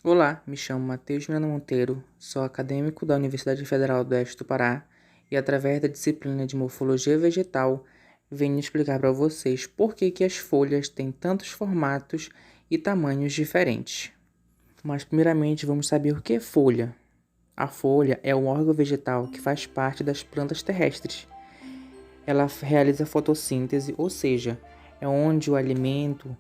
Olá, me chamo Matheus Miranda Monteiro, sou acadêmico da Universidade Federal do Oeste do Pará e, através da disciplina de Morfologia Vegetal, venho explicar para vocês por que as folhas têm tantos formatos e tamanhos diferentes. Mas, primeiramente, vamos saber o que é folha. A folha é um órgão vegetal que faz parte das plantas terrestres. Ela realiza fotossíntese, ou seja, é onde o alimento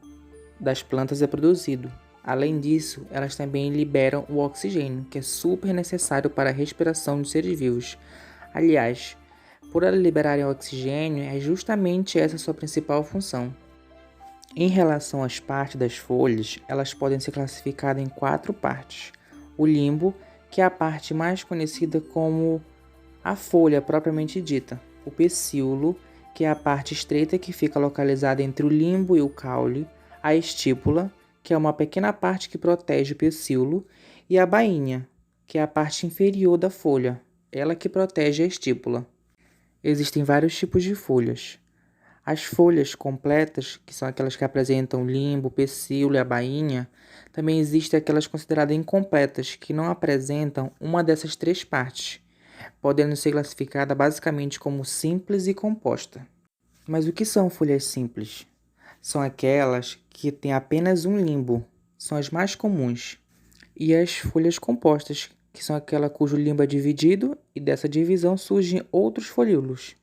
das plantas é produzido. Além disso, elas também liberam o oxigênio, que é super necessário para a respiração dos seres vivos. Aliás, por elas liberarem o oxigênio, é justamente essa a sua principal função. Em relação às partes das folhas, elas podem ser classificadas em 4 partes. O limbo, que é a parte mais conhecida como a folha propriamente dita. O pecíolo, que é a parte estreita que fica localizada entre o limbo e o caule. A estípula, que é uma pequena parte que protege o pecíolo. E a bainha, que é a parte inferior da folha, ela que protege a estípula. Existem vários tipos de folhas. As folhas completas, que são aquelas que apresentam o limbo, o pecíolo e a bainha, também existem aquelas consideradas incompletas, que não apresentam uma dessas 3 partes, podendo ser classificada basicamente como simples e composta. Mas o que são folhas simples? São aquelas que têm apenas um limbo, são as mais comuns. E as folhas compostas, que são aquelas cujo limbo é dividido e dessa divisão surgem outros folíolos.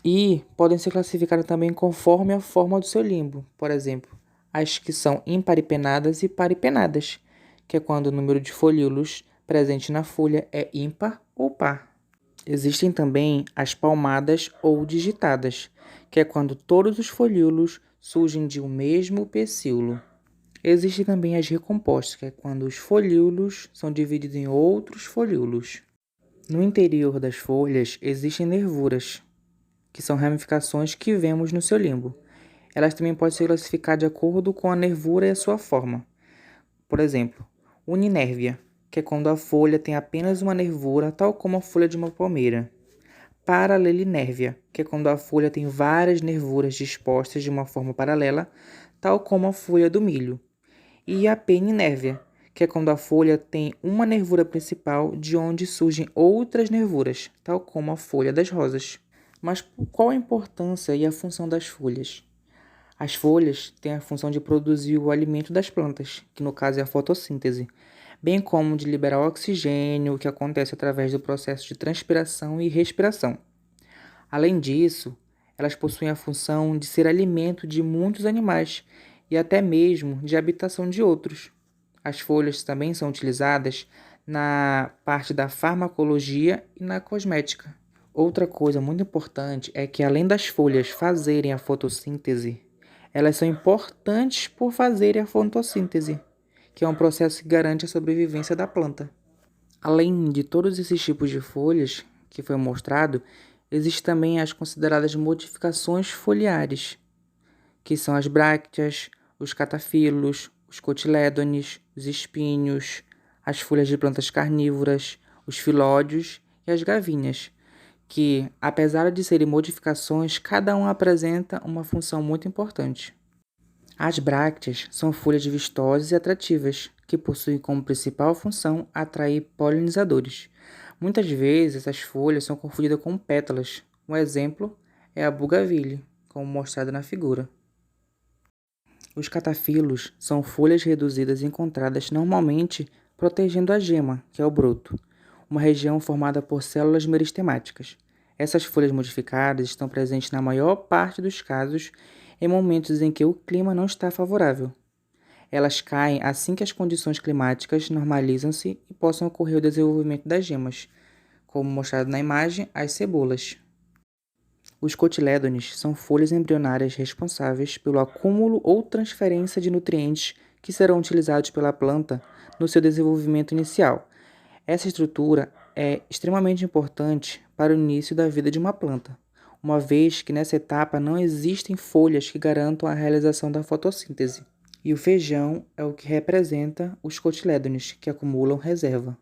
E podem ser classificadas também conforme a forma do seu limbo. Por exemplo, as que são imparipenadas e paripenadas, que é quando o número de folíolos presente na folha é ímpar ou par. Existem também as palmadas ou digitadas, que é quando todos os folíolos surgem de um mesmo pecíolo. Existem também as recompostas, que é quando os folíolos são divididos em outros folíolos. No interior das folhas existem nervuras, que são ramificações que vemos no seu limbo. Elas também podem ser classificadas de acordo com a nervura e a sua forma. Por exemplo, uninérvia, que é quando a folha tem apenas uma nervura, tal como a folha de uma palmeira. Paralelinérvia, que é quando a folha tem várias nervuras dispostas de uma forma paralela, tal como a folha do milho. E a peninérvia, que é quando a folha tem uma nervura principal de onde surgem outras nervuras, tal como a folha das rosas. Mas qual a importância e a função das folhas? As folhas têm a função de produzir o alimento das plantas, que no caso é a fotossíntese, bem como de liberar oxigênio, que acontece através do processo de transpiração e respiração. Além disso, elas possuem a função de ser alimento de muitos animais e até mesmo de habitação de outros. As folhas também são utilizadas na parte da farmacologia e na cosmética. Outra coisa muito importante é que, além das folhas fazerem a fotossíntese, elas são importantes por fazerem a fotossíntese, que é um processo que garante a sobrevivência da planta. Além de todos esses tipos de folhas que foi mostrado, existem também as consideradas modificações foliares, que são as brácteas, os catafilos, os cotilédones, os espinhos, as folhas de plantas carnívoras, os filódios e as gavinhas, que, apesar de serem modificações, cada um apresenta uma função muito importante. As brácteas são folhas vistosas e atrativas, que possuem como principal função atrair polinizadores. Muitas vezes, essas folhas são confundidas com pétalas. Um exemplo é a bugaville, como mostrado na figura. Os catafilos são folhas reduzidas encontradas normalmente protegendo a gema, que é o broto, uma região formada por células meristemáticas. Essas folhas modificadas estão presentes na maior parte dos casos em momentos em que o clima não está favorável. Elas caem assim que as condições climáticas normalizam-se e possam ocorrer o desenvolvimento das gemas, como mostrado na imagem, as cebolas. Os cotilédones são folhas embrionárias responsáveis pelo acúmulo ou transferência de nutrientes que serão utilizados pela planta no seu desenvolvimento inicial. Essa estrutura é extremamente importante para o início da vida de uma planta, uma vez que nessa etapa não existem folhas que garantam a realização da fotossíntese. E o feijão é o que representa os cotilédones, que acumulam reserva.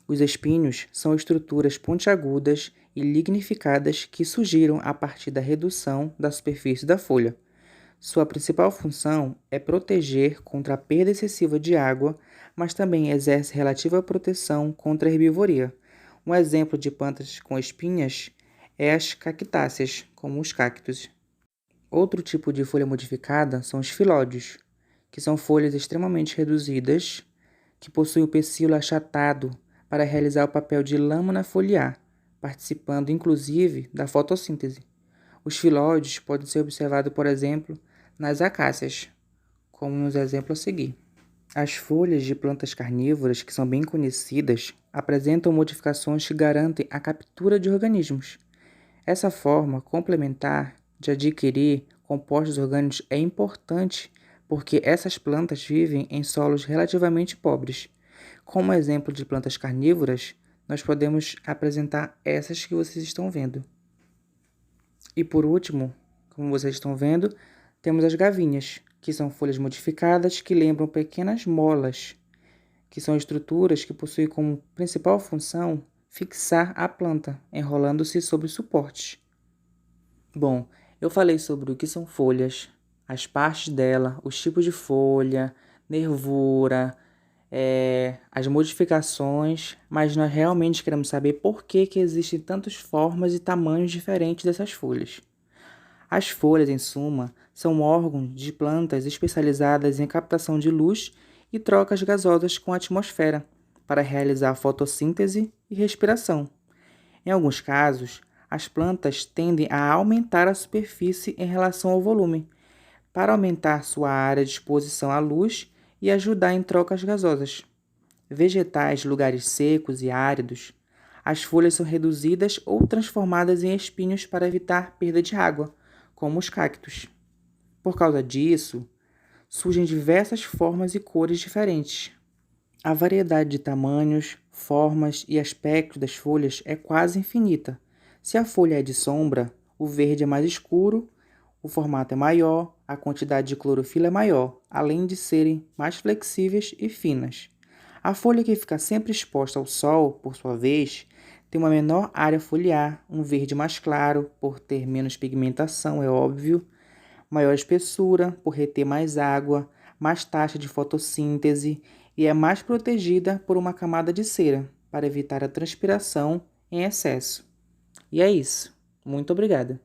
Os espinhos são estruturas pontiagudas e lignificadas que surgiram a partir da redução da superfície da folha. Sua principal função é proteger contra a perda excessiva de água, mas também exerce relativa proteção contra a herbivoria. Um exemplo de plantas com espinhas é as cactáceas, como os cactos. Outro tipo de folha modificada são os filódios, que são folhas extremamente reduzidas, que possuem o pecíolo achatado para realizar o papel de lâmina foliar, participando inclusive da fotossíntese. Os filódios podem ser observados, por exemplo, nas acácias, como nos exemplos a seguir. As folhas de plantas carnívoras, que são bem conhecidas, apresentam modificações que garantem a captura de organismos. Essa forma complementar de adquirir compostos orgânicos é importante porque essas plantas vivem em solos relativamente pobres. Como exemplo de plantas carnívoras, nós podemos apresentar essas que vocês estão vendo. E por último, como vocês estão vendo, temos as gavinhas, que são folhas modificadas que lembram pequenas molas, que são estruturas que possuem como principal função fixar a planta, enrolando-se sobre suportes. Bom, eu falei sobre o que são folhas, as partes dela, os tipos de folha, nervura, as modificações, mas nós realmente queremos saber por que existem tantas formas e tamanhos diferentes dessas folhas. As folhas, em suma, são órgãos de plantas especializadas em captação de luz e trocas gasosas com a atmosfera para realizar fotossíntese e respiração. Em alguns casos, as plantas tendem a aumentar a superfície em relação ao volume, para aumentar sua área de exposição à luz e ajudar em trocas gasosas. Vegetais de lugares secos e áridos, as folhas são reduzidas ou transformadas em espinhos para evitar perda de água, como os cactos. Por causa disso, surgem diversas formas e cores diferentes. A variedade de tamanhos, formas e aspectos das folhas é quase infinita. Se a folha é de sombra, o verde é mais escuro, o formato é maior, a quantidade de clorofila é maior, além de serem mais flexíveis e finas. A folha que fica sempre exposta ao sol, por sua vez, tem uma menor área foliar, um verde mais claro, por ter menos pigmentação, é óbvio, maior espessura, por reter mais água, mais taxa de fotossíntese e é mais protegida por uma camada de cera, para evitar a transpiração em excesso. E é isso. Muito obrigada.